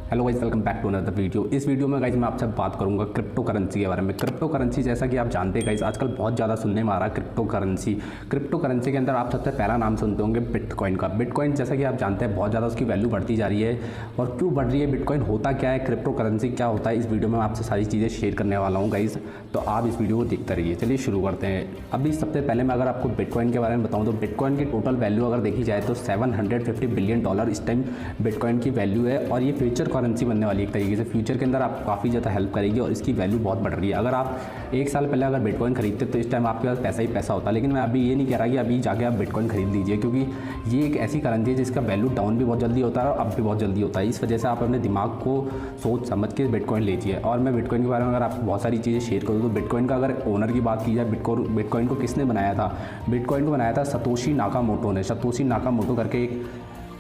Hello guys, welcome back to another video. इस video में guys मैं आपसे बात करूंगा क्रिप्टो करेंसी के बारे में। क्रिप्टो करेंसी जैसा कि आप जानते हैं गाइस, आजकल बहुत ज़्यादा सुनने में आ रहा है क्रिप्टो करेंसी। क्रिप्टो करेंसी के अंदर आप सबसे पहला नाम सुनते होंगे बिटकॉइन का। बिटकॉइन जैसा कि आप जानते हैं बहुत ज़्यादा उसकी वैल्यू बढ़ती जा रही है। और क्यों बढ़ रही है, बिटकॉइन होता क्या है, क्रिप्टो करेंसी क्या होता है, इस वीडियो में आपसे सारी चीज़ें शेयर करने वाला हूँ गाइस। तो आप इस वीडियो को देखते रहिए। चलिए शुरू करते हैं। अभी सबसे पहले मैं अगर आपको बिटकॉइन के बारे में बताऊँ तो बिटकॉइन की टोटल वैल्यू अगर देखी जाए तो $750 बिलियन इस टाइम बिटकॉइन की वैल्यू है। और ये फ्यूचर करेंसी बनने वाली है तरीके से। फ्यूचर के अंदर आपको काफ़ी ज़्यादा हेल्प करेगी और इसकी वैल्यू बहुत बढ़ रही है। अगर आप एक साल पहले अगर बिटकॉइन खरीदते तो इस टाइम आपके पास पैसा ही पैसा होता। लेकिन मैं अभी ये नहीं कह रहा कि अभी जाके आप बिटकॉइन खरीद लीजिए, क्योंकि ये एक ऐसी करेंसी है जिसका वैल्यू डाउन भी बहुत जल्दी होता है और अप भी बहुत जल्दी होता है। इस वजह से आप अपने दिमाग को सोच समझ के बिटकॉइन लीजिए। और मैं बिटकॉइन के बारे में अगर आपको बहुत सारी चीज़ें शेयर करूँ तो बिटकॉइन का अगर ओनर की बात की जाए, बिटकॉइन को किसने बनाया था? बिटकॉइन को बनाया था सतोशी नाकामोटो ने। सतोशी नाकामोटो करके एक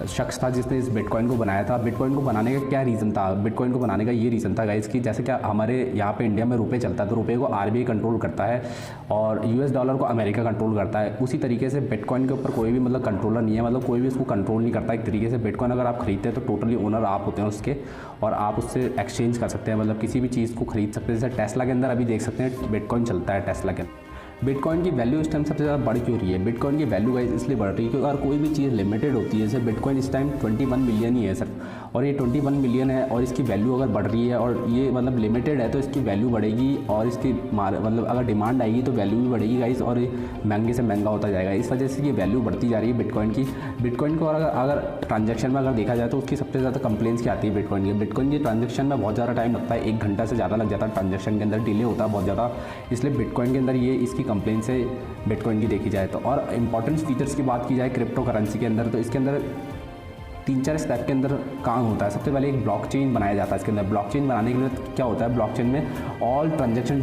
शख्स था जिसने इस बिटकॉइन को बनाया था। बिटकॉइन को बनाने का क्या रीज़न था? बिटकॉइन को बनाने का ये रीज़न था गाइस कि जैसे क्या हमारे यहाँ पे इंडिया में रुपए चलता है तो रुपए को आरबीआई कंट्रोल करता है और यूएस डॉलर को अमेरिका कंट्रोल करता है। उसी तरीके से बिटकॉइन के ऊपर कोई भी कंट्रोलर नहीं है, कोई भी उसको कंट्रोल नहीं करता। एक तरीके से बिटकॉइन अगर आप खरीदते हैं तो टोटली ओनर आप होते हैं उसके, और आप उससे एक्सचेंज कर सकते हैं, किसी भी चीज़ को खरीद सकते हैं। जैसे टेस्ला के अंदर अभी देख सकते हैं बिटकॉइन चलता है टेस्ला के अंदर। बिटकॉइन की वैल्यू इस टाइम सबसे ज़्यादा बढ़ क्यों रही है? बिटकॉइन की वैल्यू गाइस इसलिए बढ़ रही है क्योंकि अगर कोई भी चीज़ लिमिटेड होती है, जैसे बिटकॉइन इस टाइम 21 मिलियन ही है सिर्फ, और ये 21 मिलियन है और इसकी वैल्यू अगर बढ़ रही है और ये लिमिटेड है तो इसकी वैल्यू बढ़ेगी। और इसकी अगर डिमांड आएगी तो वैल्यू भी बढ़ेगी गाइस, और ये महंगे से महंगा होता जाएगा। इस वजह से ये वैल्यू बढ़ती जा रही है बिटकॉइन की। बिटकॉइन को अगर ट्रांजेक्शन में अगर देखा जाए तो उसकी सबसे ज़्यादा कंप्लेंट्स क्या आती है बिटकॉइन की? बिटकॉइन की ट्रांजेक्शन में बहुत ज़्यादा टाइम लगता है, 1 घंटा से ज़्यादा लग जाता है ट्रांजेक्शन के अंदर, डिले होता है बहुत ज़्यादा। इसलिए बिटकॉइन के अंदर ये इसकी कंप्लेंट्स है बिटकॉइन की देखी जाए तो। और इंपॉर्टेंट फीचर्स की बात की जाए क्रिप्टो करेंसी के अंदर तो इसके अंदर 3-4 स्टेप के अंदर काम होता है। सबसे पहले एक ब्लॉकचेन बनाया जाता है इसके अंदर। ब्लॉकचेन बनाने के लिए क्या होता है, ब्लॉकचेन में ऑल ट्रांजैक्शन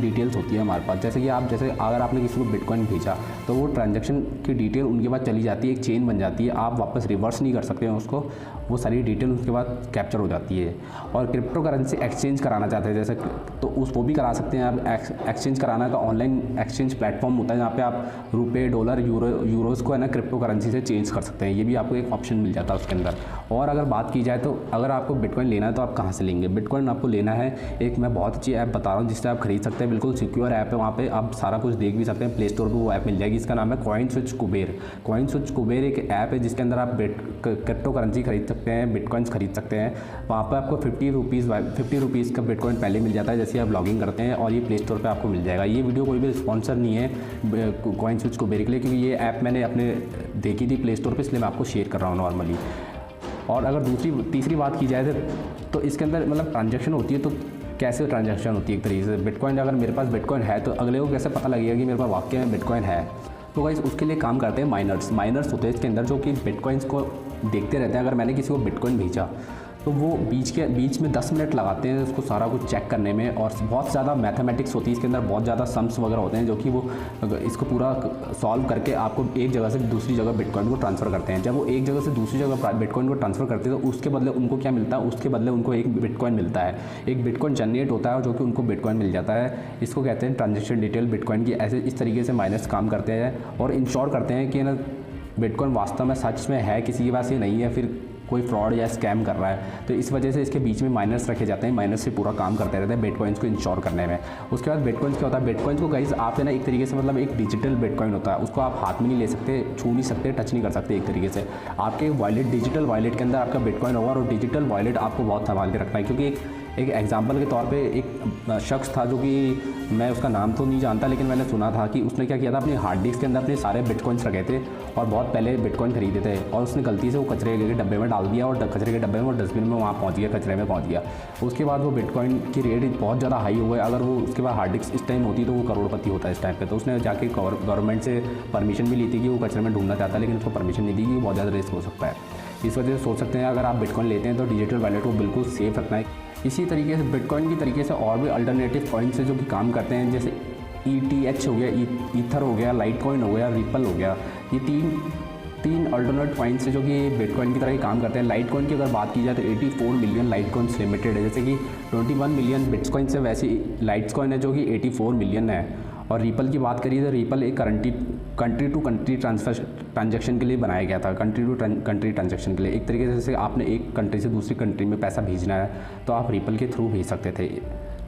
डिटेल्स होती है हमारे पास। जैसे कि अगर आपने किसी को बिटकॉइन भेजा तो वो ट्रांजैक्शन की डिटेल उनके पास चली जाती है, एक चेन बन जाती है, आप वापस रिवर्स नहीं कर सकते हैं उसको, वो सारी डिटेल उसके बाद कैप्चर हो जाती है। और क्रिप्टो करेंसी एक्सचेंज कराना चाहते हैं जैसे तो वो भी करा सकते हैं आप। एक्सचेंज कराना का ऑनलाइन एक्सचेंज प्लेटफॉर्म होता है जहाँ पे आप रुपये, डॉलर, यूरोज़ को क्रिप्टो करेंसी से चेंज कर सकते हैं। ये भी आपको एक ऑप्शन मिल जाता है उसके अंदर। और अगर बात की जाए तो अगर आपको बिटकॉइन लेना है तो आप कहाँ से लेंगे? बिटकॉइन आपको लेना है, एक मैं बहुत अच्छी ऐप बता रहा हूँ जिससे आप खरीद सकते हैं। बिल्कुल सिक्योर ऐप है, वहाँ पे आप सारा कुछ देख भी सकते हैं। प्ले स्टोर पर वो ऐप मिल जाएगी। इसका नाम है कॉइनस्विच कुबेर। कॉइनस्विच कुबेर एक ऐप है जिसके अंदर आप क्रिप्टो करेंसी खरीद सकते हैं, बिटकॉइंस खरीद सकते हैं। वहाँ पर आपको 50 रुपीज़ का बिटकॉइन पहले मिल जाता है जैसे आप लॉगिन करते हैं, और ये प्ले स्टोर पर आपको मिल जाएगा। ये वीडियो कोई भी स्पॉन्सर नहीं है कॉइनस्विच कुबेर के लिए, क्योंकि ये ऐप मैंने अपने देखी थी प्ले स्टोर पर, इसलिए मैं आपको शेयर कर रहा हूँ नॉर्मली। और अगर तीसरी बात की जाए तो इसके अंदर ट्रांजैक्शन होती है तो कैसे ट्रांजैक्शन होती है एक तरीके से। बिटकॉइन अगर मेरे पास बिटकॉइन है तो अगले को कैसे पता लगेगा कि मेरे पास वाकई में बिटकॉइन है? तो गाइस उसके लिए काम करते हैं माइनर्स होते हैं इसके अंदर, जो कि बिटकॉइंस को देखते रहते हैं। अगर मैंने किसी को बिटकॉइन भेजा तो वो बीच में 10 मिनट लगाते हैं उसको सारा कुछ चेक करने में। और बहुत ज़्यादा मैथमेटिक्स होती है इसके अंदर, बहुत ज़्यादा सम्स वगैरह होते हैं जो कि वो इसको पूरा सॉल्व करके आपको एक जगह से दूसरी जगह बिटकॉइन को ट्रांसफ़र करते हैं। जब वो एक जगह से दूसरी जगह बिटकॉइन को ट्रांसफ़र करते हैं तो उसके बदले उनको क्या मिलता है? उसके बदले उनको एक बिटकॉइन मिलता है, एक बिटकॉइन जनरेट होता है जो कि उनको बिटकॉइन मिल जाता है। इसको कहते हैं ट्रांजेक्शन डिटेल बिटकॉइन की। ऐसे इस तरीके से माइनर्स काम करते हैं और इंश्योर करते हैं कि बिटकॉइन वास्तव में सच में है, किसी के पास ये नहीं है, फिर कोई फ्रॉड या स्कैम कर रहा है। तो इस वजह से इसके बीच में माइनर्स रखे जाते हैं। माइनर्स से पूरा काम करते रहते हैं बिटकॉइंस को इंश्योर करने में। उसके बाद बिटकॉइंस क्या होता है? बिटकॉइंस को गाइस आप एक तरीके से एक डिजिटल बिटकॉइन होता है, उसको आप हाथ में नहीं ले सकते, छू नहीं सकते, टच नहीं कर सकते। एक तरीके से आपके वॉलेट, डिजिटल वॉलेट के अंदर आपका बिटकॉइन होगा और डिजिटल वॉलेट आपको बहुत संभाल के रखना है। क्योंकि एक एग्जाम्पल के तौर पे एक शख्स था जो कि मैं उसका नाम तो नहीं जानता, लेकिन मैंने सुना था कि उसने क्या किया था, अपनी हार्ड डिस्क के अंदर अपने सारे बिटकॉइंस रखे थे और बहुत पहले बिटकॉइन खरीदे थे, और उसने गलती से वो कचरे के डब्बे में डाल दिया और कचरे के डब्बे में और डस्टबिन में वहाँ पहुँच गया, कचरे में पहुँच गया। उसके बाद वो बिटकॉइन की रेट बहुत ज़्यादा हाई हो गए। अगर वो उसके बाद हार्ड डिस्क इस टाइम होती तो वो करोड़पति होता है इस टाइम पर। तो उसने जाके गवर्नमेंट से परमिशन भी ली थी कि वो कचरे में ढूंढना चाहता है, लेकिन उसको परमिशन नहीं दी कि बहुत ज़्यादा रिस्क हो सकता है। इस वजह से सोच सकते हैं अगर आप बिटकॉइन लेते हैं तो डिजिटल वॉलेट को बिल्कुल सेफ रखना है। इसी तरीके से बिटकॉइन की तरीके से और भी अल्टरनेटिव कॉइन्स से जो कि काम करते हैं, जैसे ETH हो गया, ईथर हो गया, लाइट कॉइन हो गया, रिपल हो गया। ये तीन अल्टरनेट कॉइन्स है जो कि बिटकॉइन की तरह ही काम करते हैं। लाइट कॉइन की अगर बात की जाए तो 84 मिलियन लाइट कॉइन्स लिमिटेड है, जैसे कि 21 मिलियन बिटकॉइन से वैसे लाइट कॉइन है जो कि 84 मिलियन है। और रिपल की बात करिए तो रिपल एक कंट्री टू कंट्री ट्रांजैक्शन के लिए बनाया गया था, कंट्री टू कंट्री ट्रांजैक्शन के लिए। एक तरीके से जैसे आपने एक कंट्री से दूसरी कंट्री में पैसा भेजना है तो आप रिपल के थ्रू भेज सकते थे।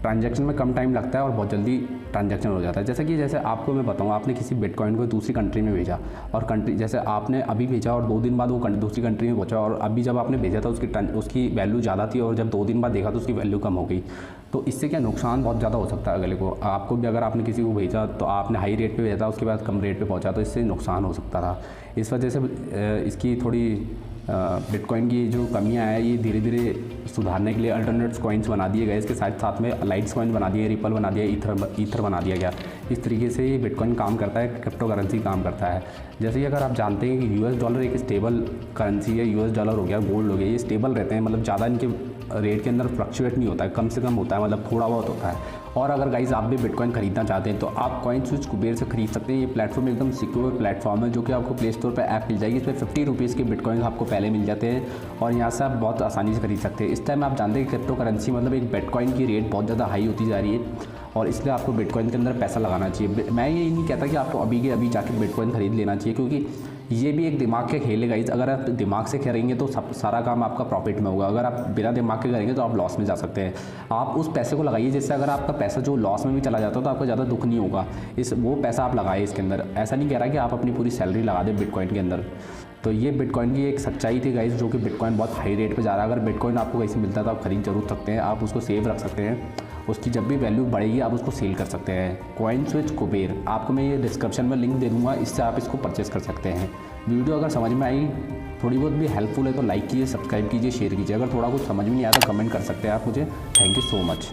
ट्रांजैक्शन में कम टाइम लगता है और बहुत जल्दी ट्रांजैक्शन हो जाता है। जैसे आपको मैं बताऊँ, आपने किसी बिटकॉइन को दूसरी कंट्री में भेजा और कंट्री जैसे आपने अभी भेजा और 2 दिन बाद वो दूसरी कंट्री में पहुंचा, और अभी जब आपने भेजा था उसकी वैल्यू ज़्यादा थी और जब 2 दिन बाद देखा तो उसकी वैल्यू कम हो गई। तो इससे क्या नुकसान बहुत ज़्यादा हो सकता है अगले को। आपको भी अगर आपने किसी को भेजा तो आपने हाई रेट पे भेजा, उसके बाद कम रेट पे पहुंचा, तो इससे नुकसान हो सकता था। इस वजह से इसकी थोड़ी बिटकॉइन की जो कमियां हैं ये धीरे धीरे सुधारने के लिए अल्टरनेट्स कॉइन्स बना दिए गए। इसके साथ में लाइट्स कॉइन बना दिए, रिपल बना दिया, ईथर बना दिया गया। इस तरीके से ये बिटकॉइन काम करता है, क्रिप्टो करेंसी काम करता है। जैसे कि अगर आप जानते हैं कि US डॉलर एक स्टेबल करेंसी है, US डॉलर हो गया, गोल्ड हो गया, ये स्टेबल रहते हैं, मतलब ज़्यादा इनके रेट के अंदर फ्लक्चुएट नहीं होता है, कम से कम होता है, मतलब थोड़ा बहुत होता है। और अगर गाइज आप भी बिटकॉइन खरीदना चाहते हैं तो आप कॉइनस्विच कुबेर से खरीद सकते हैं। ये प्लेटफॉर्म एकदम सिक्योर प्लेटफॉर्म है, जो कि आपको प्ले स्टोर पर ऐप मिल जाएगी। इसमें 50 रुपीज़ के बिटकॉइन आपको पहले मिल जाते हैं और यहाँ से आप बहुत आसानी से खरीद सकते हैं। इस टाइम आप जानते हैं कि क्रिप्टो करेंसी मतलब एक बिटकॉइन की रेट बहुत ज़्यादा हाई होती जा रही है और इसलिए आपको बिटकॉइन के अंदर पैसा लगाना चाहिए। मैं ये नहीं कहता कि आपको अभी के अभी जाके बिटकॉइन खरीद लेना चाहिए, क्योंकि ये भी एक दिमाग के खेल है गाइस। अगर आप दिमाग से करेंगे तो सारा काम आपका प्रॉफिट में होगा, अगर आप बिना दिमाग के करेंगे तो आप लॉस में जा सकते हैं। आप उस पैसे को लगाइए जिससे अगर आपका पैसा जो लॉस में भी चला जाता है तो आपको ज़्यादा दुख नहीं होगा। वो पैसा आप लगाए इसके अंदर। ऐसा नहीं कह रहा कि आप अपनी पूरी सैलरी लगा दें बिटकॉइन के अंदर। तो ये बिटकॉइन की एक सच्चाई थी गाइस, जो कि बिटकॉइन बहुत हाई रेट पे जा रहा है। अगर बिटकॉइन आपको कहीं से मिलता है तो आप खरीद जरूर सकते हैं, आप उसको सेव रख सकते हैं, उसकी जब भी वैल्यू बढ़ेगी आप उसको सेल कर सकते हैं। कॉइनस्विच कुबेर, आपको मैं ये डिस्क्रिप्शन में लिंक दे दूँगा, इससे आप इसको परचेस कर सकते हैं। वीडियो अगर समझ में आई, थोड़ी बहुत भी हेल्पफुल है तो लाइक कीजिए, सब्सक्राइब कीजिए, शेयर कीजिए। अगर थोड़ा कुछ समझ में नहीं आया तो कमेंट कर सकते हैं आप मुझे। Thank you so much.